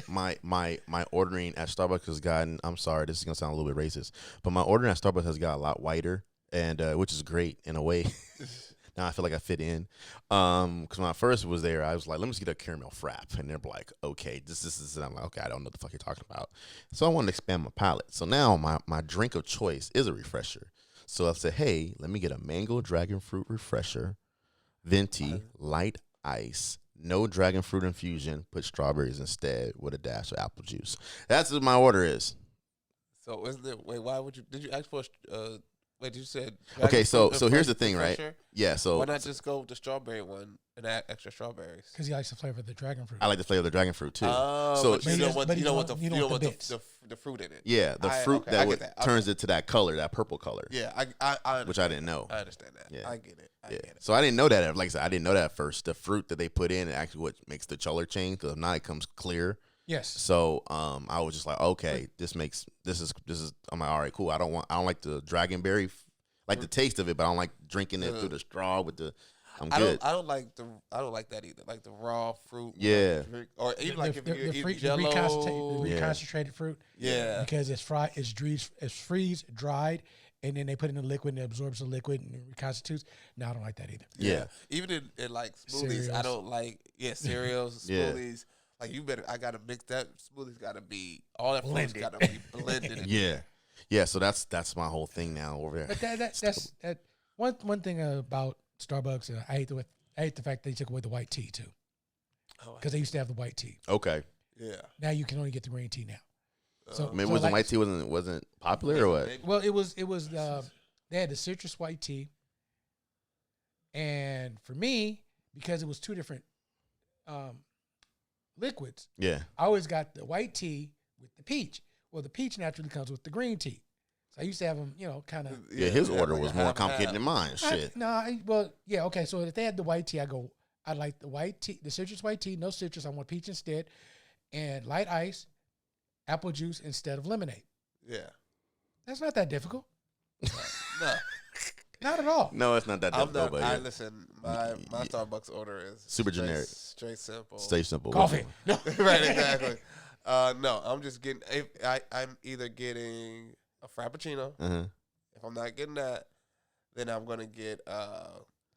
my ordering at Starbucks has gotten. I'm sorry, this is gonna sound a little bit racist, but my ordering at Starbucks has got a lot whiter, and which is great in a way. Now I feel like I fit in. Because when I first was there, I was like, let me just get a caramel frap, and they're like, okay, this is. I'm like, okay, I don't know what the fuck you're talking about. So I wanted to expand my palate. So now my drink of choice is a refresher. So I said, hey, let me get a mango dragon fruit refresher, venti, light ice, no dragon fruit infusion, put strawberries instead with a dash of apple juice. That's what my order is. So isn't it? Wait, why would you? Did you ask for? Wait, you said. Okay, so here's the refresher? thing, right? Yeah, so Why not just go with the strawberry one and add extra strawberries? Because he likes the flavor of the dragon fruit. I like the flavor of the dragon fruit too. Oh, so but you don't want but you you don't don't- want you the don't want the the fruit in it. yeah, the fruit okay, I that get would that. turns it to that color, that purple color. Yeah, I Which I didn't know. I understand that. Yeah. I get it. I Yeah. get it. So I didn't know that. Like I said, I didn't know that at first. The fruit that they put in is actually what makes the color change. Because now it comes clear. Yes. So I was just like, okay, this is. I'm like, all right, cool. I don't like the dragonberry, like the taste of it, but I don't like drinking it through the straw with the. I'm good. I don't like that either. Like the raw fruit. Yeah. Or even like if you're eating the Jello. reconcentrated fruit. Yeah. Because it's freeze dried, and then they put it in the liquid and it absorbs the liquid and it reconstitutes. No, I don't like that either. Yeah. Even in like smoothies, I Cereals. don't like cereals, Yeah. smoothies. Like I gotta mix that. Smoothie's gotta be all that flavors gotta be blended. In. Yeah. Yeah. So that's my whole thing now over there. But that's one thing about Starbucks. I hate the fact they took away the white tea too, because they used to have the white tea. Okay. Yeah. Now you can only get the green tea now. So I mean, so was the like- white tea wasn't popular or what? Well, it was they had the citrus white tea, and for me, because it was two different liquids, Yeah. I always got the white tea with the peach. Well, the peach naturally comes with the green tea, so I used to have them, kind of. Yeah. His order like was a more half and complicated half. than mine. Shit. Okay. So if they had the white tea, I like the white tea, the citrus white tea, no citrus. I want peach instead, and light ice, apple juice instead of lemonade. Yeah. That's not that difficult. No. Not at all. No, it's not that I'm difficult. not. But I yeah. listen. My Starbucks order is Super straight- generic. straight simple. Stay simple. Coffee. No. Right, exactly. No, I'm just getting. I'm either getting a frappuccino. Uh-huh. If I'm not getting that, then I'm gonna get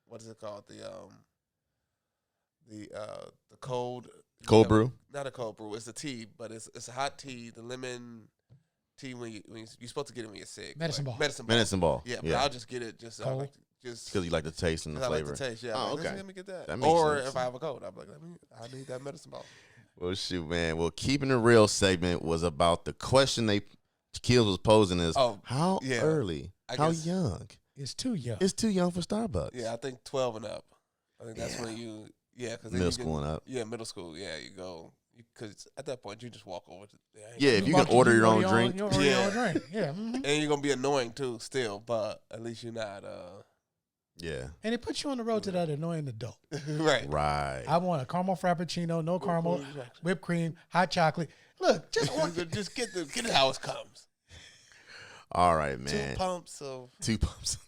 what is it called? The cold Brew. Not a cold brew. It's a tea, but it's a hot tea. The lemon tea when you're supposed to get it when you're sick. Medicine ball. Medicine ball. Yeah, but I'll just get it just Cold? just Because you like the taste and the 'cause I like flavor. the taste. Yeah. Oh, I'm like, okay. Let me get that. That makes Or sense. if I have a cold, I'm like, I need that medicine ball. Well, shoot, man. Well, keeping it real segment was about the question Kilz was posing is how yeah. early, I how guess- young? It's too young. It's too young for Starbucks. Yeah, I think 12 and up. I think that's when you because Middle school and up. Yeah, middle school. Yeah, you go because at that point you just walk over to Yeah, if you can order your own drink. You order your own drink. Yeah. and you're gonna be annoying too, still, but at least you're not. Yeah. And it puts you on the road to that annoying adult. Right. Right. I want a caramel frappuccino, no caramel, whipped cream, hot chocolate. Look, Just get it how it comes. All right, man. 2 pumps of, 2 pumps.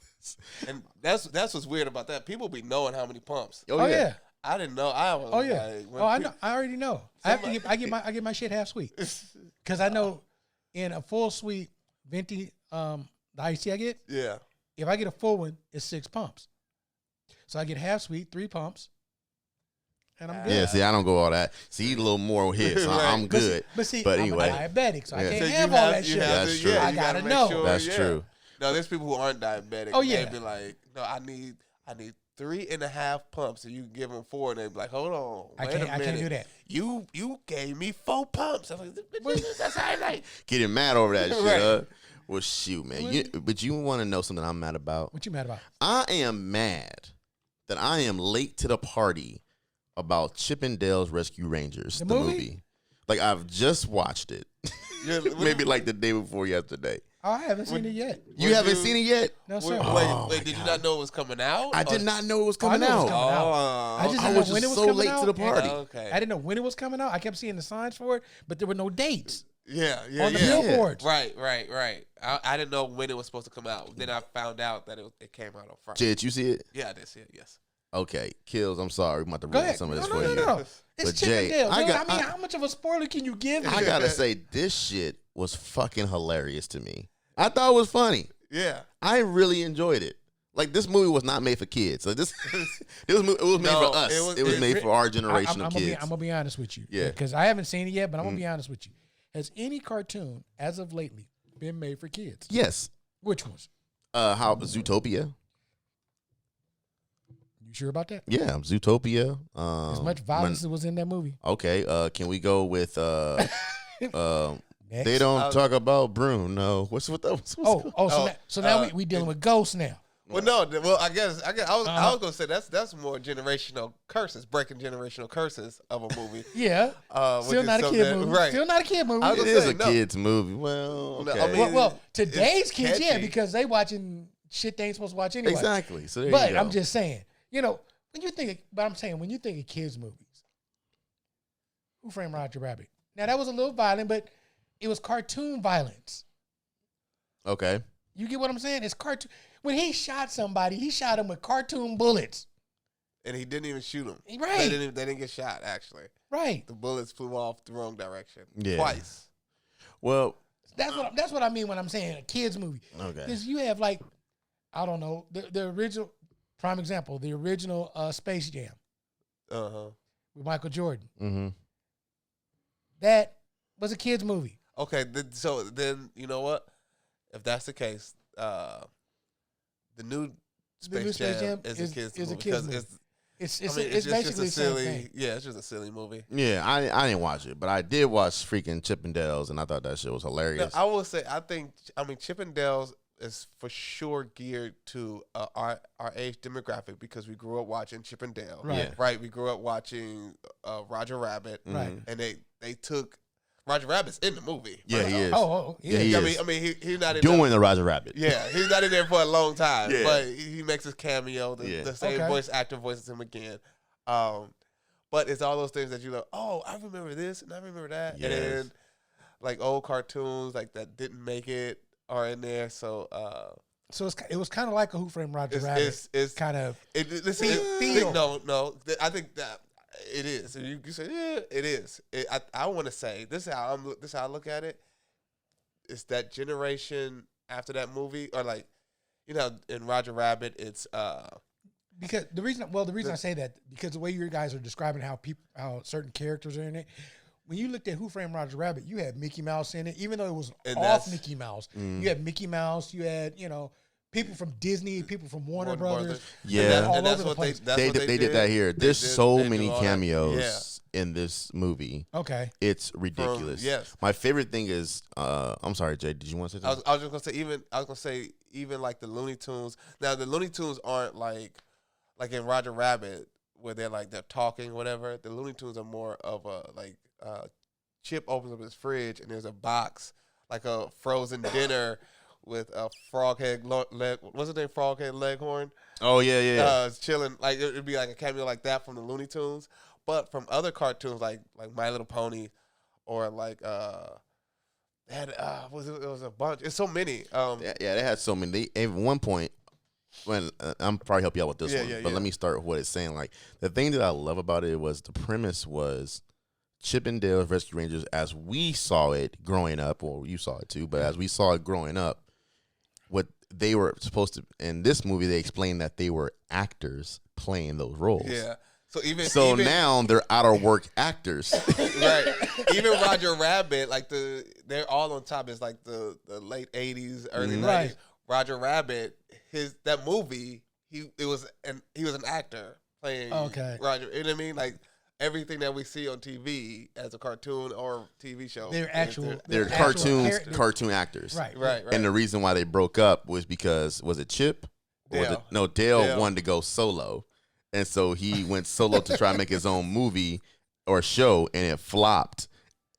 and that's what's weird about that. People be knowing how many pumps. Oh yeah. I didn't know. I was. Oh yeah. Like, when I know. I already know. Somebody- I get my shit half sweet because I know in a full sweet venti the iced tea I get, Yeah. if I get a full one, it's 6 pumps. So I get half sweet, 3 pumps, and I'm good. Yeah, see, I don't go all that. See, eat a little more here, so Right. I'm good. But But I'm anyway. a diabetic, so I Yeah. can't So you have all have- that you shit. have That's to- true. yeah, I you gotta make know. sure, That's yeah. true. No, there's people who aren't diabetic. Oh, and yeah. They'd be like, no, I need 3.5 pumps, and you give them 4, and they'd be like, hold on, I wait a can't minute. do that. You gave me 4 pumps. I was like, that's how I like. Getting mad over that shit, Right. huh? Well, shoot, man. But you want to know something I'm mad about? What you mad about? I am mad that I am late to the party about Chippendales Rescue Rangers, The the movie? movie. Like, I've just watched it. Yeah, Maybe like the day before yesterday. Oh, I haven't seen it yet. You haven't seen it yet? No, sir. Wait, did you not know it was coming out? I did not know it was coming I knew it was out. coming out. I just I didn't was know when it just was so coming late out. to the party. Okay. I didn't know when it was coming out. I kept seeing the signs for it, but there were no dates on the yeah. billboards. Right. I didn't know when it was supposed to come out. Then I found out that it came out on Friday. Jay, did you see it? Yeah, I did see it. Yes. Okay, Kills, I'm sorry. I'm about to Go ruin ahead. some of this No, for no, you. no. It's But Jay, Chippendales. How much of a spoiler can you give me? I gotta say, this shit was fucking hilarious to me. I thought it was funny. Yeah. I really enjoyed it. Like, this movie was not made for kids. Like, it was made for us. It was made for our generation of kids. I'm gonna be honest with you. Yeah. Because I haven't seen it yet, but I'm gonna be honest with you. Has any cartoon, as of lately, been made for kids? Yes. Which ones? How Zootopia? You sure about that? Yeah, Zootopia. As much violence as was in that movie. Okay. Can we go with Next. They don't talk about Bruno. What's with that? So now we dealing with ghosts now. Well, no. Well, I guess I was gonna say that's more generational curses, breaking generational curses of a movie. Yeah. Still not a kid movie. Right. Still not a kid movie. It is a kid's movie. Well, okay. No, I mean, well, today's kids, catchy. yeah, because they watching shit they ain't supposed to watch anyway. Exactly. So there But you go. I'm just saying, when you think of kids movies, Who Framed Roger Rabbit? Now that was a little violent, but it was cartoon violence. Okay. You get what I'm saying? It's cartoon. When he shot somebody, he shot him with cartoon bullets. And he didn't even shoot them. Right. They didn't get shot. Actually, Right. the bullets flew off the wrong direction. Yeah. Twice. Well, That's what I mean when I'm saying a kids movie. okay. Because you have I don't know, the original, prime example, the original Space Jam with Michael Jordan. Mm-hmm. That was a kids movie. Okay. So then you know what? If that's the case, the new Space Jam is a kids movie because It's it's basically just the a same silly. thing. Yeah, it's just a silly movie. Yeah, I didn't watch it, but I did watch freaking Chippendales, and I thought that shit was No, hilarious. I will say, I mean, Chippendales is for sure geared to our age demographic because we grew up watching Chippendales. Right. Yeah. Right. We grew up watching Roger Rabbit. Right. And they took Roger Rabbit's in the movie. Yeah, he is. Yeah, he I is. mean, he's not in Doing the Roger Rabbit. Yeah, he's not in there for a long time, Yeah. but he makes his cameo. The same Okay. voice actor voices him again. But it's all those things that you know. Oh, I remember this and I remember that, Yes. and then like old cartoons like that didn't make it are in there. So it was kind of like a Who Framed Roger Rabbit. it's kind of feel. No. I think that it is. You say yeah, it is. I want to say this is how I look at it. It's that generation after that movie, or like in Roger Rabbit, it's because the reason I say that because the way you guys are describing how certain characters are in it. When you looked at Who Framed Roger Rabbit, you had Mickey Mouse in it, even though it was off Mickey Mouse. You had Mickey Mouse. You had people from Disney, people from Warner Brothers. Yeah. and that's what they did that here. There's so many do all that. cameos in this movie. Okay. It's ridiculous. Yes. My favorite thing is, I'm sorry, Jay, did you want to say something? I was just gonna say even like the Looney Tunes. Now the Looney Tunes aren't like in Roger Rabbit where they're talking whatever. The Looney Tunes are more of a Chip opens up his fridge and there's a box like a frozen dinner with a froghead leg. What's his name? Froghead Leghorn. Oh yeah. It's chilling. Like it'd be like a cameo like that from the Looney Tunes, but from other cartoons like My Little Pony, or like it was a bunch. It's so many. Yeah, they had so many. At one point, when I'm probably help you out with this one, but let me start with what it's saying. Like the thing that I love about it was the premise was Chippendales Rescue Rangers as we saw it growing up. Well, you saw it too, but as we saw it growing up, what they were supposed to in this movie, they explained that they were actors playing those roles. Yeah. So now they're out of work actors. Right. Even Roger Rabbit, they're all on top. It's like the late 80s, early 90s. Right. Roger Rabbit, that movie, he was an actor playing Roger. You know what I mean? Like everything that we see on TV as a cartoon or TV show. They're cartoon actors. Right. And the reason why they broke up was because, was it Chip? Dale wanted to go solo. And so he went solo to try and make his own movie or show, and it flopped.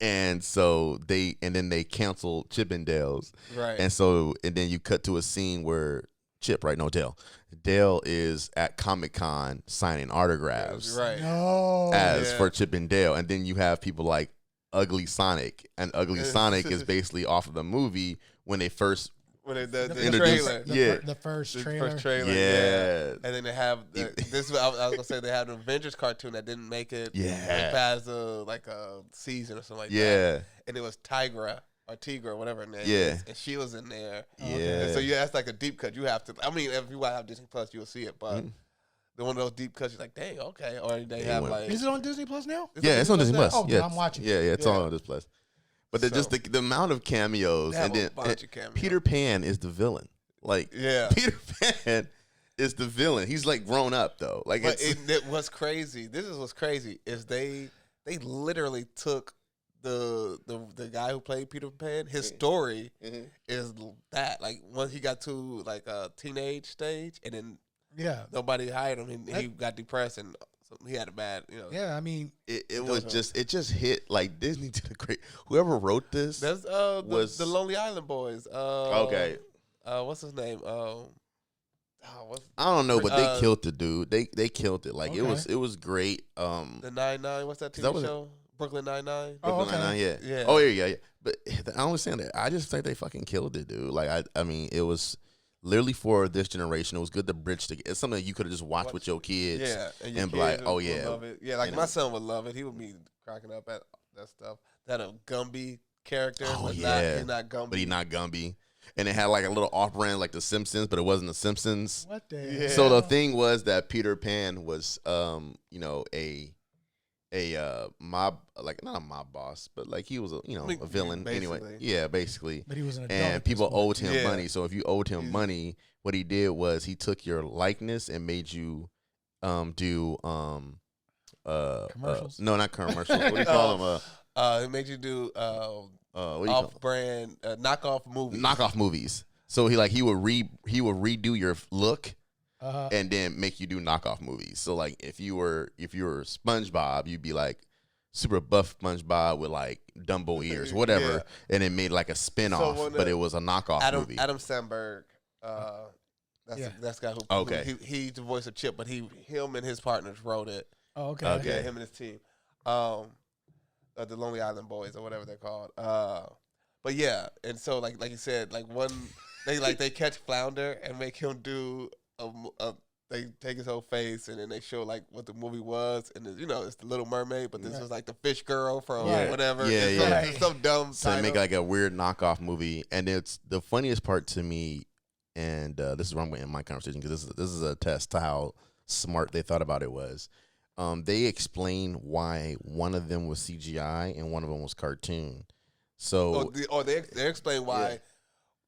And then they canceled Chippendales. Right. And then you cut to a scene where Dale is at Comic-Con signing autographs. Right. No. For Chippendale. And then you have people like Ugly Sonic. And Ugly Sonic is basically off of the movie when they first the introduced, trailer. The first The trailer. first trailer. Yeah. And then they have this. I was gonna say they had an Avengers cartoon that didn't make it. Past like a season or something like that. And it was Tigra or Tigra, whatever her name is. And she was in there. And so that's like a deep cut. You have to. I mean, if you have Disney Plus, you'll see it. But the one of those deep cuts, you're like, dang, okay. Or they have like. Is it on Disney Plus now? It's on Disney Plus. Oh, yeah, I'm watching. Yeah, it's all on Disney Plus. But just the amount of cameos, and then Peter Pan is the villain. Like, Peter Pan is the villain. He's like grown up though. Like, it was crazy. This is what's crazy is they literally took the guy who played Peter Pan. His story is that like once he got to like a teenage stage, and then nobody hired him, and he got depressed and. He had a bad, Yeah, I mean, it just hit like Disney did a great. Whoever wrote this, that's was the Lonely Island Boys. Okay, what's his name? I don't know, but they killed the dude. They killed it. Like it was great. The 9-9. What's that TV show? Brooklyn Nine-Nine. Brooklyn Nine-Nine. Yeah. Oh yeah. But I understand that. I just think they fucking killed it, dude. Like I mean, it was. Literally for this generation, it was good to bridge together. It's something that you could have just watched with your kids, and be like, "Oh yeah, love it." Yeah, like my son would love it. He would be cracking up at that stuff. That a Gumby character, he's not Gumby, but he's not Gumby. And it had like a little off-brand like The Simpsons, but it wasn't The Simpsons. What the hell? So the thing was that Peter Pan was, a mob, like not a mob boss, but like he was a villain basically. Anyway. Yeah, basically. But he was an adult. And people owed him money. So if you owed him money, what he did was he took your likeness and made you do commercials. No, not commercials. What do you call them? It made you do off-brand knockoff movies. Knockoff movies. So he would redo your look. And then make you do knockoff movies. So like if you were SpongeBob, you'd be like super buff SpongeBob with like Dumbo ears, whatever, and it made like a spin-off, but it was a knockoff movie. Adam Sandberg, that's the guy who he's the voice of Chip, but him and his partners wrote it. Oh, okay. Yeah, him and his team. The Lonely Island Boys or whatever they're called. But yeah, and so like you said, like they catch Flounder and make him do. They take his whole face and then they show like what the movie was, and it's the Little Mermaid, but this was like the fish girl from whatever. It's some dumb. So they make like a weird knockoff movie, and it's the funniest part to me. And this is where I'm going to end my conversation because this is a test to how smart they thought about it was. They explain why one of them was CGI and one of them was cartoon. So they explain why,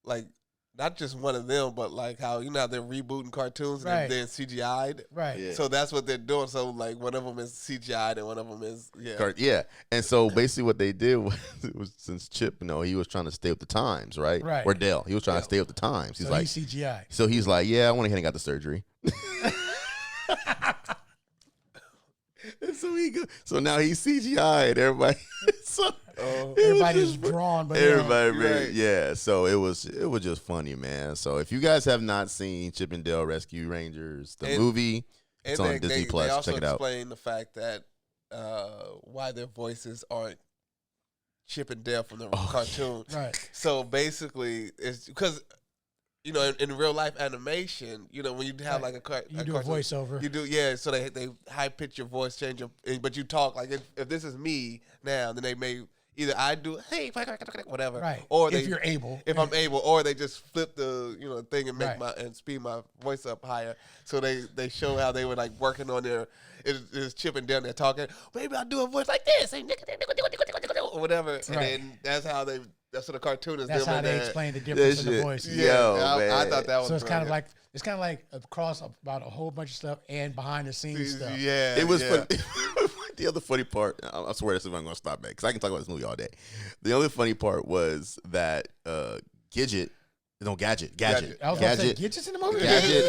like. Not just one of them, but like how how they're rebooting cartoons and they're CGI'd. Right. Yeah. So that's what they're doing. So like one of them is CGI'd and one of them is And so basically what they did was since Chip, he was trying to stay with the times, right? Right. Or Dale, he was trying to stay with the times. He's he's CGI. So he's like, yeah, I went ahead and got the surgery. And so now he's CGI'd. Everybody. Everybody's drawn, but So it was just funny, man. So if you guys have not seen Chippendale Rescue Rangers, the movie, it's on Disney Plus. They also check it out. explain the fact that why their voices aren't Chip and Dale from the cartoon. Right. So basically, it's because. In real life animation, when you have like a cartoon, a voiceover. You do, so they high pitch your voice, change but you talk like if this is me now, then they may either I do whatever, right? Or if you're able, I'm able, or they just flip the thing and make and speed my voice up higher. So they show how they were like working on their is Chip and Dale they're talking. Maybe I'll do a voice like this, or whatever, and then that's how they. That's what the cartoon is. That's how they explain the difference in the voices. I thought that was. So it's kind of like a cross about a whole bunch of stuff and behind the scenes stuff. Yeah, it was funny. The other funny part, I swear this is where I'm going to stop at because I can talk about this movie all day. The other funny part was that Gidget No, Gadget. I was gonna say, Gadget's in the movie. Gadget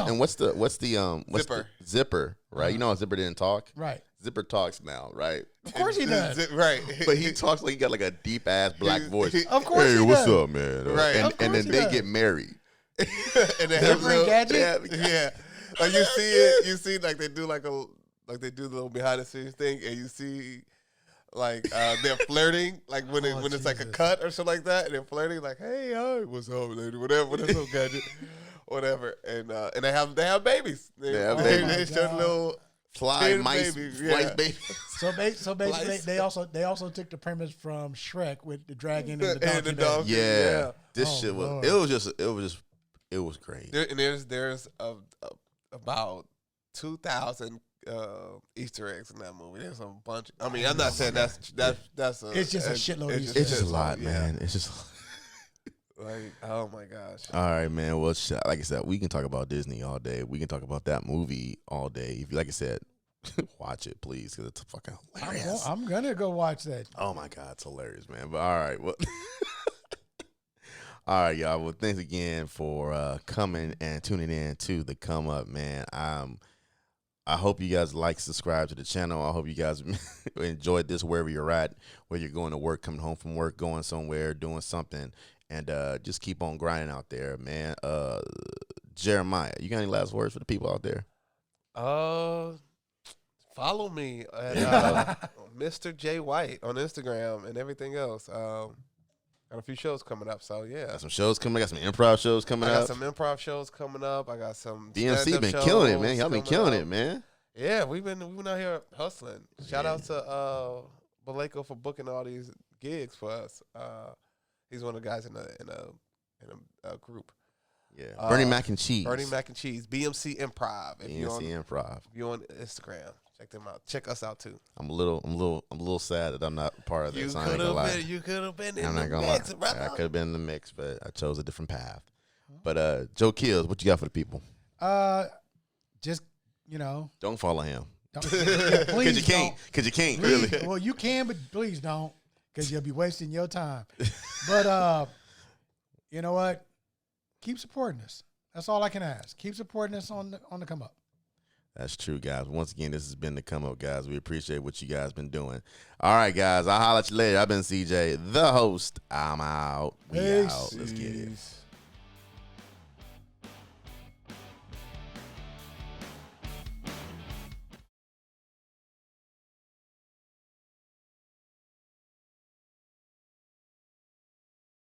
and what's the Zipper. Zipper, right? You know how Zipper didn't talk? Right. Zipper talks now, right? Of course he does. Right. But he talks like he got like a deep ass black voice. Of course he Hey, what's does. up, man? Right. And then they get married. And they have Zipper and Gadget? Yeah. Like you see it, like they do the little behind the scenes thing, and you see like they're flirting, like when it's like a cut or something like that, and they're flirting like, hey, hi, what's up, lady, whatever, what's up, Gadget, whatever, and they have babies. They show little fly mice, babies, babies. So basically, they also took the premise from Shrek with the dragon and the donkey. Yeah. This Oh, shit was Lord. it was great. There's about 2,000 Easter eggs in that movie. There's a bunch. I mean, I'm not saying that's It's just a shitload of Easter It's just eggs. a lot, man. It's just like, oh my gosh. all right, man. Well, like I said, we can talk about Disney all day. We can talk about that movie all day. If you, like I said, watch it, please, because it's fucking hilarious. I'm gonna go watch that. Oh my God, it's hilarious, man. But all right, well, all right, y'all. Well, thanks again for coming and tuning in to the Come Up, man. I hope you guys subscribe to the channel. I hope you guys enjoyed this wherever you're at, whether you're going to work, coming home from work, going somewhere, doing something, and just keep on grinding out there, man. Jeremiah, you got any last words for the people out there? Follow me at Mr. J White on Instagram and everything else. Got a few shows coming up, so yeah. Got some shows coming. I got some improv shows coming up. I got some improv shows coming up. I got some DMC been killing it, man. Y'all been killing it, man. Yeah, we've been out here hustling. Shout out to Baleko for booking all these gigs for us. He's one of the guys in a group. Yeah, Bernie Mac and Cheese. Bernie Mac and Cheese. BMC Improv. Improv. If you're on Instagram, check them out. Check us out too. I'm a little sad that I'm not part of this. You could have been in I'm the not gonna mix, lie. brother. I could have been in the mix, but I chose a different path. But Joe Kilz, what you got for the people? Just Don't follow him. please you can't. Because you can't, really. Well, you can, but please don't, because you'll be wasting your time. But you know what? Keep supporting us. That's all I can ask. Keep supporting us on the Come Up. That's true, guys. Once again, this has been the Come Up, guys. We appreciate what you guys been doing. All right, guys. I'll holler at you later. I've been CJ, the host. I'm out. We out. Let's get it.